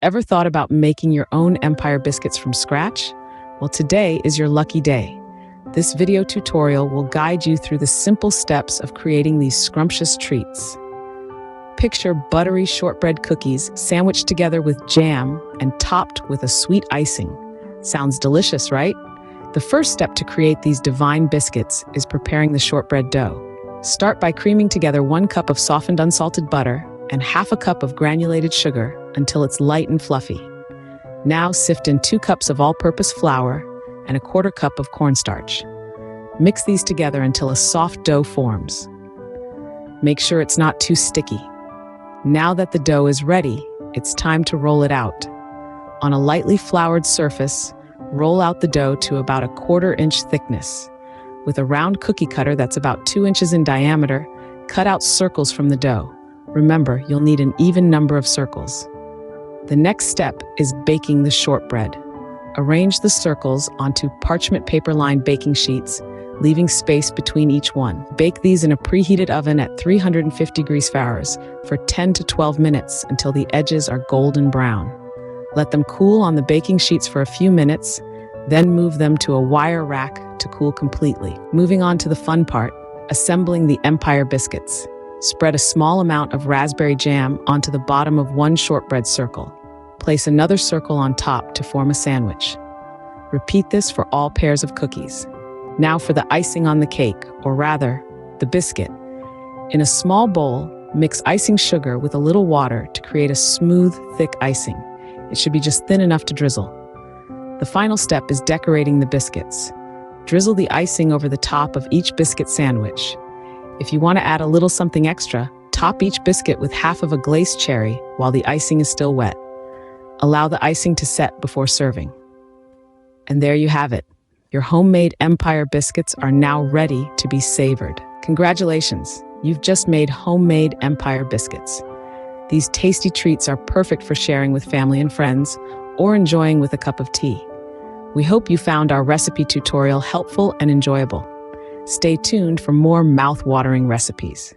Ever thought about making your own Empire biscuits from scratch? Well, today is your lucky day. This video tutorial will guide you through the simple steps of creating these scrumptious treats. Picture buttery shortbread cookies sandwiched together with jam and topped with a sweet icing. Sounds delicious, right? The first step to create these divine biscuits is preparing the shortbread dough. Start by creaming together 1 cup of softened unsalted butter and half a cup of granulated sugar until it's light and fluffy. Now sift in 2 cups of all-purpose flour and 1/4 cup of cornstarch. Mix these together until a soft dough forms. Make sure it's not too sticky. Now that the dough is ready, it's time to roll it out. On a lightly floured surface, roll out the dough to about 1/4 inch thickness. With a round cookie cutter that's about 2 inches in diameter, cut out circles from the dough. Remember, you'll need an even number of circles. The next step is baking the shortbread. Arrange the circles onto parchment paper-lined baking sheets, leaving space between each one. Bake these in a preheated oven at 350 degrees Fahrenheit for 10 to 12 minutes until the edges are golden brown. Let them cool on the baking sheets for a few minutes, then move them to a wire rack to cool completely. Moving on to the fun part, assembling the Empire biscuits. Spread a small amount of raspberry jam onto the bottom of 1 shortbread circle. Place another circle on top to form a sandwich. Repeat this for all pairs of cookies. Now for the icing on the cake, or rather, the biscuit. In a small bowl, mix icing sugar with a little water to create a smooth, thick icing. It should be just thin enough to drizzle. The final step is decorating the biscuits. Drizzle the icing over the top of each biscuit sandwich. If you want to add a little something extra, top each biscuit with half of a glaced cherry while the icing is still wet. Allow the icing to set before serving. And there you have it. Your homemade Empire biscuits are now ready to be savored. Congratulations, you've just made homemade Empire biscuits. These tasty treats are perfect for sharing with family and friends or enjoying with a cup of tea. We hope you found our recipe tutorial helpful and enjoyable. Stay tuned for more mouth-watering recipes.